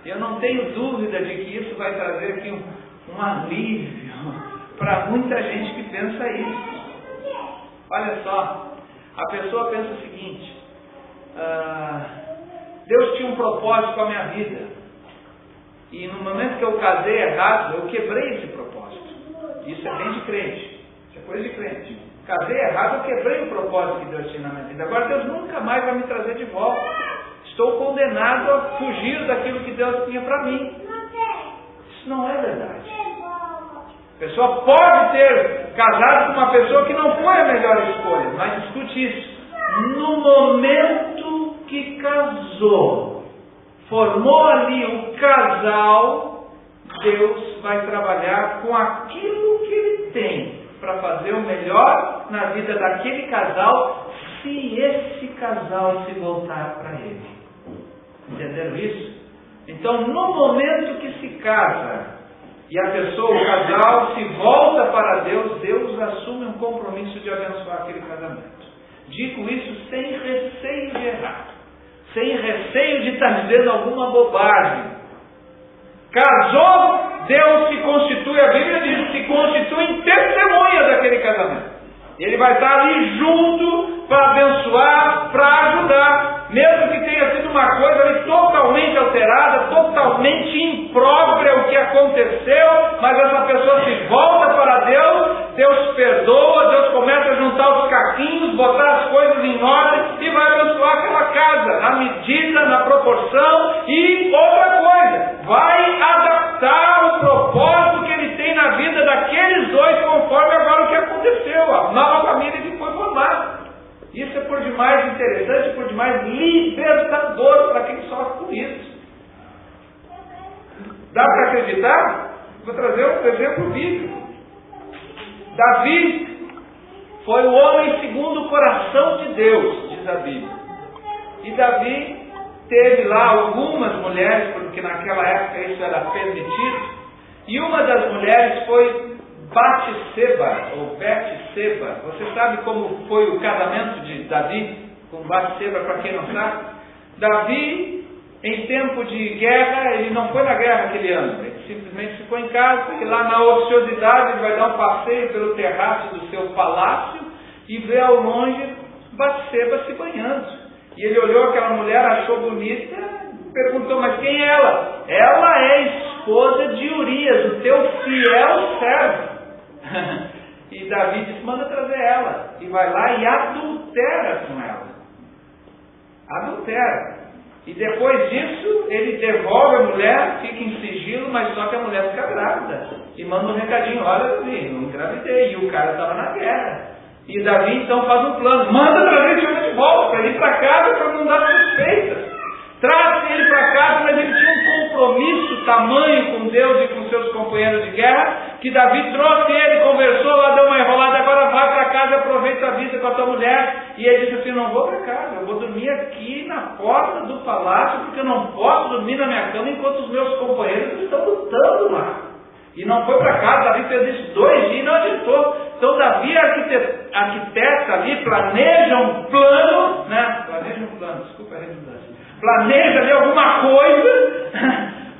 Eu não tenho dúvida de que isso vai trazer aqui um alívio para muita gente que pensa isso. Olha só, a pessoa pensa o seguinte: Deus tinha um propósito com a minha vida, e no momento que eu casei errado, eu quebrei esse propósito. Isso é bem de crente, isso é coisa de crente. Casei errado, eu quebrei o propósito que Deus tinha na minha vida. Agora Deus nunca mais vai me trazer de volta. Estou condenado a fugir daquilo que Deus tinha para mim. Isso não é verdade. A pessoa pode ter casado com uma pessoa que não foi a melhor escolha, mas escute isso: no momento que casou, formou ali o casal, Deus vai trabalhar com aquilo que Ele tem para fazer o melhor na vida daquele casal, se esse casal se voltar para Ele. Entenderam isso? Então, no momento que se casa e a pessoa, o casal, se volta para Deus, Deus assume um compromisso de abençoar aquele casamento. Digo isso sem receio de errar, sem receio de estar dizendo alguma bobagem. Casou, Deus se constitui, a Bíblia diz, se constitui em testemunha daquele casamento. Ele vai estar ali junto para abençoar, para ajudar. Mesmo que tenha sido uma coisa ali totalmente alterada, totalmente imprópria o que aconteceu, mas essa pessoa se volta para Deus, Deus perdoa, Deus começa a juntar os caquinhos, botar as coisas em ordem e vai abençoar aquela casa, na medida, na proporção. E outra coisa, vai adaptar o propósito que Ele tem na vida daqueles dois, conforme agora o que aconteceu, a nova família que foi formada. Isso é por demais interessante, por demais libertador para quem sofre com isso. Dá para acreditar? Vou trazer um exemplo bíblico. Davi foi o homem segundo o coração de Deus, diz a Bíblia. E Davi teve lá algumas mulheres, porque naquela época isso era permitido, e uma das mulheres foi Batseba, ou Betseba. Você sabe como foi o casamento de Davi com Batseba, para quem não sabe? Davi, em tempo de guerra, ele não foi na guerra aquele ano, ele simplesmente ficou em casa, e lá na ociosidade ele vai dar um passeio pelo terraço do seu palácio e vê ao longe Batseba se banhando. E ele olhou aquela mulher, achou bonita, perguntou: mas quem é ela? Ela é esposa de Urias, o teu fiel servo. E Davi disse: manda trazer ela. E vai lá e adultera com ela. Adultera. E depois disso, ele devolve a mulher, fica em sigilo, mas só que a mulher fica grávida. E manda um recadinho: olha, Davi, não engravidei. E o cara estava na guerra. E Davi então faz um plano: manda trazer esse homem de volta, para ele ir para casa, para não dar suspeitas. Traz ele para casa, mas ele tinha um compromisso tamanho com Deus e com seus companheiros de guerra, que Davi trouxe ele, conversou lá, deu uma enrolada: agora vai para casa e aproveita a vida com a tua mulher. E ele disse assim: não vou para casa, eu vou dormir aqui na porta do palácio, porque eu não posso dormir na minha cama enquanto os meus companheiros estão lutando lá. E não foi para casa. Davi fez isso 2 dias e não adiantou. Então Davi arquiteta ali, planeja um plano, desculpa a redundância, planeja ali alguma coisa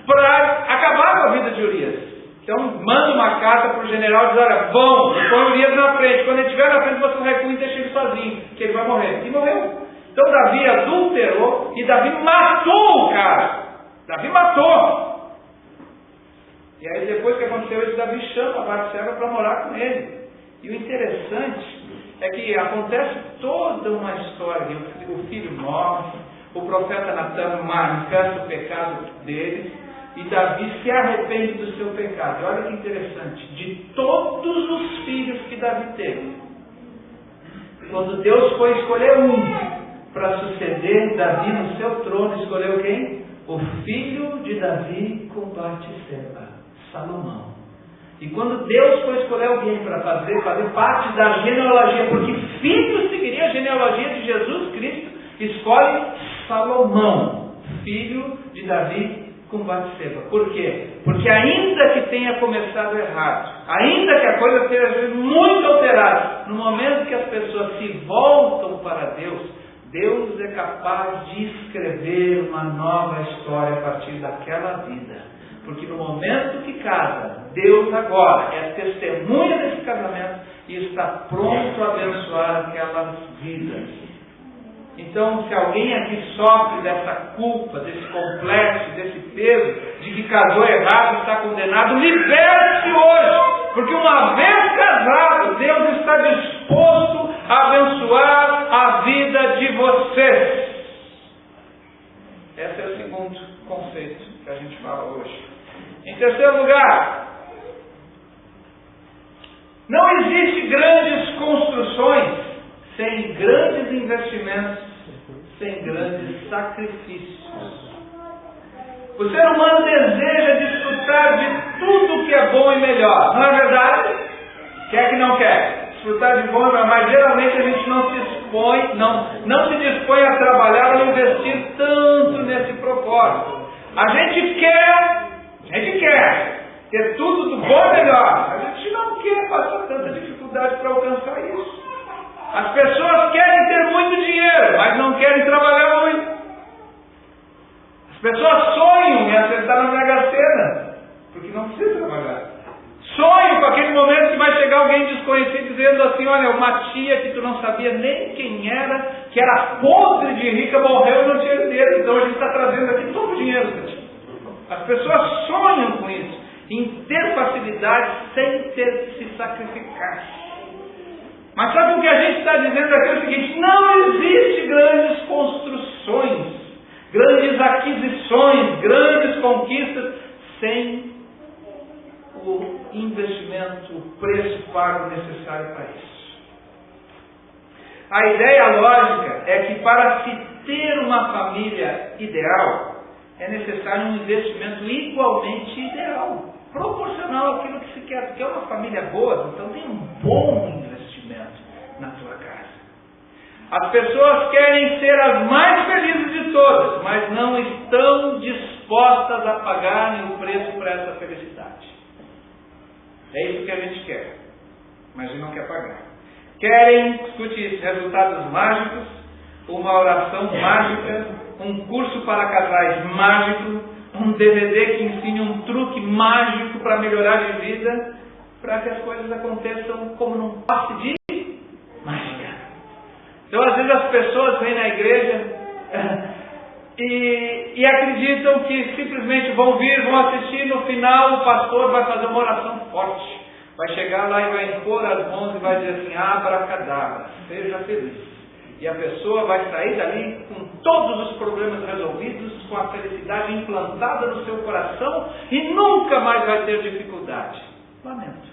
para acabar com a vida de Urias. Então manda uma carta para o general e diz: olha, vão, põe Urias na frente, quando ele estiver na frente você recua e deixa ele sozinho, que ele vai morrer. E morreu. Então Davi adulterou e Davi matou o cara. Davi matou. E aí depois que aconteceu isso, Davi chama a Batseba para morar com ele. E o interessante é que acontece toda uma história. O filho morre, o profeta Natan manifesta o pecado dele, e Davi se arrepende do seu pecado. E olha que interessante: de todos os filhos que Davi teve, quando Deus foi escolher um para suceder Davi no seu trono, escolheu quem? O filho de Davi com Batseba, Salomão. E quando Deus foi escolher alguém para fazer parte da genealogia, porque filho seguiria a genealogia de Jesus Cristo, escolhe Salomão, filho de Davi com Batseba. Por quê? Porque ainda que tenha começado errado, ainda que a coisa seja muito alterada, no momento que as pessoas se voltam para Deus, Deus é capaz de escrever uma nova história a partir daquela vida. Porque no momento que casa, Deus agora é testemunha desse casamento e está pronto a abençoar aquelas vidas. Então, se alguém aqui sofre dessa culpa, desse complexo, desse peso, de que casou errado e está condenado, liberte-se hoje! Porque uma vez casado, Deus está disposto a abençoar a vida de vocês. Esse é o segundo conceito que a gente fala hoje. Em terceiro lugar, não existe grandes construções sem grandes investimentos, sem grandes sacrifícios. O ser humano deseja desfrutar de tudo que é bom e melhor, não é verdade? Quer que não quer? Desfrutar de bom e melhor, mas geralmente a gente não se dispõe a trabalhar ou investir tanto nesse propósito. A gente quer ter tudo do bom e melhor. A gente não quer passar tanta dificuldade para alcançar isso. As pessoas querem ter muito dinheiro, mas não querem trabalhar muito. As pessoas sonham em acertar na Mega Sena, porque não precisa trabalhar. Sonham com aquele momento que vai chegar alguém desconhecido dizendo assim: olha, uma tia que tu não sabia nem quem era, que era podre de rica, morreu e não tinha dinheiro. Então a gente está trazendo aqui todo o dinheiro para ti. As pessoas sonham com isso, em ter facilidade sem ter que se sacrificar. Mas sabe o que a gente está dizendo aqui é o seguinte: não existe grandes construções, grandes aquisições, grandes conquistas sem o investimento, o preço pago necessário para isso. A ideia lógica é que para se ter uma família ideal, é necessário um investimento igualmente ideal, proporcional àquilo que se quer. Porque é uma família boa, então tem um bom investimento na tua casa. As pessoas querem ser as mais felizes de todas, mas não estão dispostas a pagarem o preço por essa felicidade. É isso que a gente quer, mas a gente não quer pagar. Querem, escute isso, resultados mágicos, uma oração mágica, um curso para casais mágico, um DVD que ensine um truque mágico para melhorar de vida, para que as coisas aconteçam como num passe de mágica. Então, às vezes as pessoas vêm na igreja e acreditam que simplesmente vão vir, vão assistir, no final o pastor vai fazer uma oração forte. Vai chegar lá e vai impor as mãos e vai dizer assim: abracadabra, seja feliz. E a pessoa vai sair dali com todos os problemas resolvidos, com a felicidade implantada no seu coração e nunca mais vai ter dificuldade. Lamento.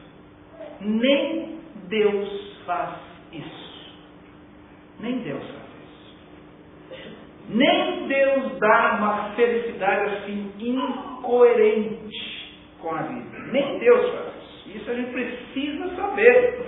Nem Deus faz isso. Nem Deus faz isso. Nem Deus dá uma felicidade assim incoerente com a vida. Nem Deus faz isso. Isso a gente precisa saber.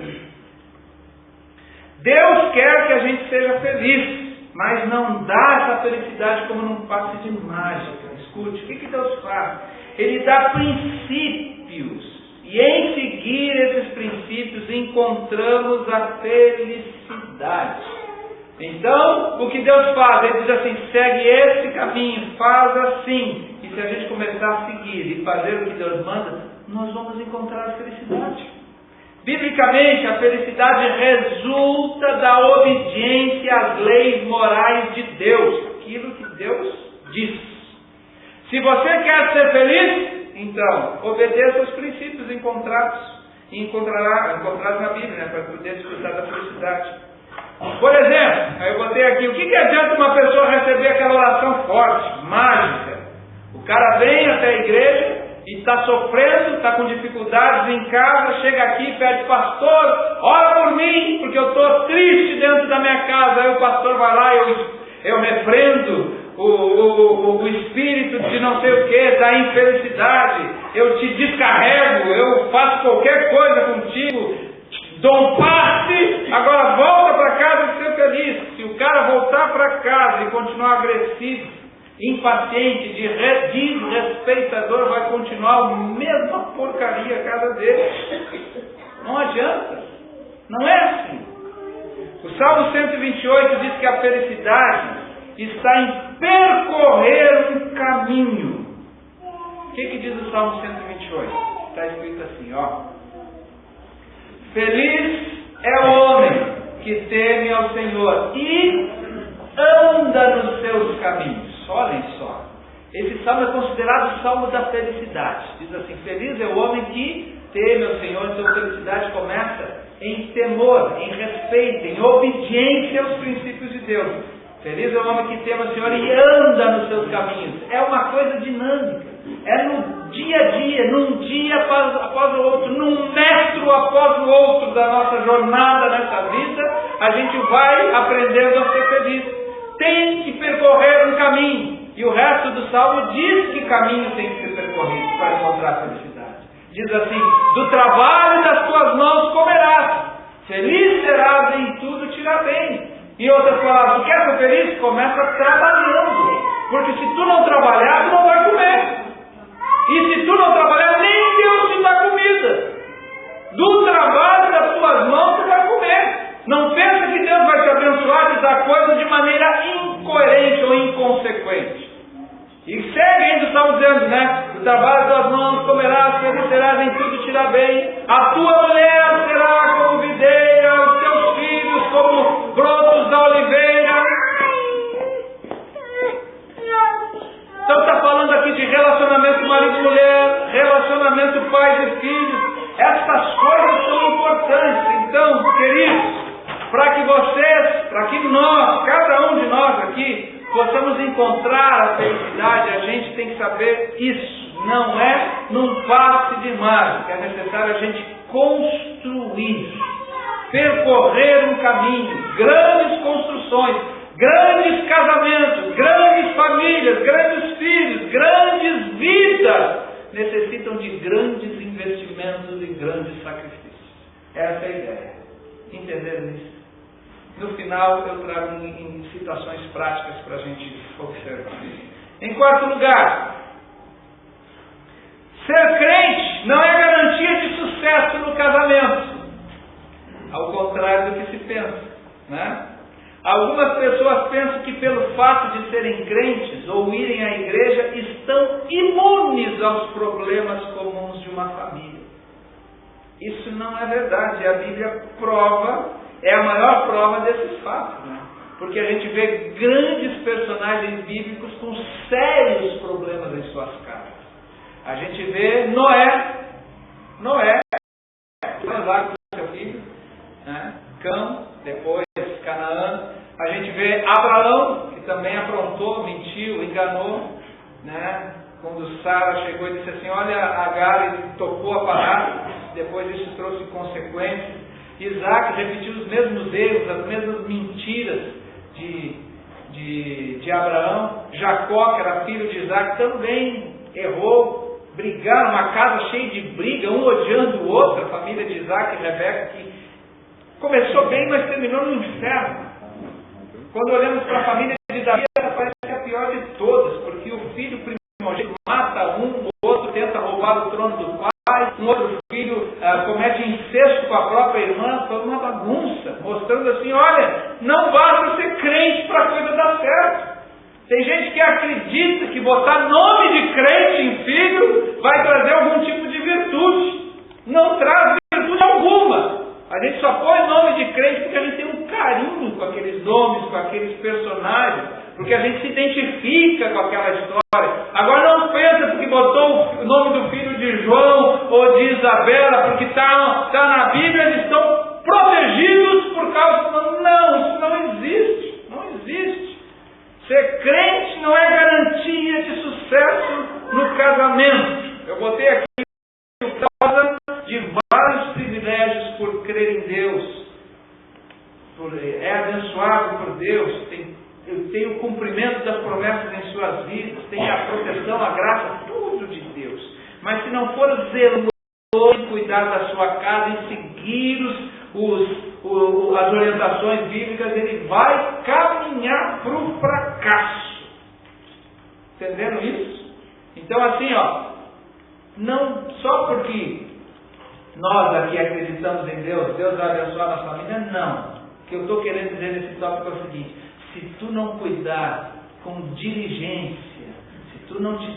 Deus quer que a gente seja feliz, mas não dá essa felicidade como num passe de mágica. Escute, o que Deus faz? Ele dá princípios, e em seguir esses princípios encontramos a felicidade. Então, o que Deus faz? Ele diz assim: segue esse caminho, faz assim. E se a gente começar a seguir e fazer o que Deus manda, nós vamos encontrar a felicidade. Biblicamente, a felicidade resulta da obediência às leis morais de Deus, aquilo que Deus diz. Se você quer ser feliz, então obedeça os princípios encontrados na Bíblia, para poder desfrutar da felicidade. Por exemplo, eu botei aqui: o que adianta uma pessoa receber aquela oração forte, mágica? O cara vem até a igreja e está sofrendo, está com dificuldades em casa, chega aqui e pede: pastor, ora por mim, porque eu estou triste dentro da minha casa. Aí o pastor vai lá, eu repreendo o espírito de não sei o que, da infelicidade, eu te descarrego, eu faço qualquer coisa contigo, dou um passe, agora volta para casa e ser feliz. Se o cara voltar para casa e continuar agressivo, impaciente, desrespeitador, vai continuar a mesma porcaria a casa dele. Não adianta. Não é assim. O Salmo 128 diz que a felicidade está em percorrer um caminho. O que diz o Salmo 128? Está escrito assim, ó. Feliz é o homem que teme ao Senhor e anda nos seus caminhos. Olhem só. Esse salmo é considerado o salmo da felicidade. Diz assim, feliz é o homem que teme ao Senhor. Então a felicidade começa em temor, em respeito, em obediência aos princípios de Deus. Feliz é o homem que teme ao Senhor e anda nos seus caminhos. É uma coisa dinâmica. É no dia a dia, num dia após o outro, num metro após o outro da nossa jornada nessa vida, a gente vai aprendendo a ser feliz. Tem que percorrer um caminho. E o resto do salmo diz que caminho tem que ser percorrido para encontrar a felicidade. Diz assim, do trabalho das tuas mãos comerás. Feliz serás em tudo te irá bem. Em outras palavras, tu quer ser feliz? Começa trabalhando. Porque se tu não trabalhar, tu não vai comer. E se tu não trabalhar, nem Deus te dá comida. Do trabalho das tuas mãos, tu vai comer. Não pensa que Deus vai te abençoar e dar coisas de maneira incoerente ou inconsequente. E segue ainda, estamos dizendo, né? Do trabalho das tuas mãos comerás, feliz serás em tudo te irá bem. A tua mulher será como videira, os teus filhos como brotos da oliveira. Então está falando aqui de relacionamento marido-mulher, relacionamento pais e filhos. Essas coisas são importantes. Então, queridos, para que vocês, para que nós, cada um de nós aqui, possamos encontrar a felicidade, a gente tem que saber isso. Não é num passe de mágica, é necessário a gente construir, percorrer um caminho, grandes construções, grandes casamentos, grandes famílias, grandes filhos, grandes vidas, necessitam de grandes investimentos e grandes sacrifícios. Essa é a ideia. Entenderam isso? No final eu trago em situações práticas para a gente observar. Em quarto lugar, ser crente não é garantia de sucesso no casamento. Ao contrário do que se pensa, né? Algumas pessoas pensam que pelo fato de serem crentes ou irem à igreja, estão imunes aos problemas comuns de uma família. Isso não é verdade. A Bíblia é a maior prova desses fatos, né? Porque a gente vê grandes personagens bíblicos com sérios problemas em suas casas. A gente vê Noé, casar com seu filho, né? Cão, depois Canaã. A gente vê Abraão, que também aprontou, mentiu, enganou, né? Quando Sara chegou e disse assim, olha, Agar, ele tocou a parada, depois isso trouxe consequências. Isaac repetiu os mesmos erros, as mesmas mentiras de Abraão. Jacó, que era filho de Isaac, também errou. Brigaram, uma casa cheia de briga, um odiando o outro, a família de Isaac e Rebeca, que começou bem, mas terminou no inferno. Quando olhamos para a família de Davi, ela parece que é a pior de todas, porque o filho primogênito mata um, o outro tenta roubar o trono do pai, um outro filho comete incesto com a própria irmã. Foi uma bagunça, mostrando assim, olha, não basta ser crente para a coisa dar certo. Tem gente que acredita que botar nome de crente em filho vai trazer algum tipo de virtude. Não traz virtude alguma. A gente só põe nome de crente porque a gente tem um carinho com aqueles nomes, com aqueles personagens, porque a gente se identifica com aquela história. Agora não pensa porque botou o nome do filho de João ou de Isabela, porque está na Bíblia, eles estão protegidos por causa... Não, isso não existe. Não existe. Ser crente não é garantia de sucesso no casamento. Eu botei aqui por causa de vários privilégios por crer em Deus. É abençoado por Deus, tem o cumprimento das promessas em suas vidas, tem a proteção, a graça, tudo de Deus. Mas se não for zeloso em cuidar da sua casa, em seguir as orientações bíblicas, ele vai caminhar para o fracasso. Entenderam isso? Então assim, não só porque nós aqui acreditamos em Deus vai abençoar a nossa família, não. que eu estou querendo dizer nesse tópico é o seguinte: se tu não cuidar com diligência, se tu não te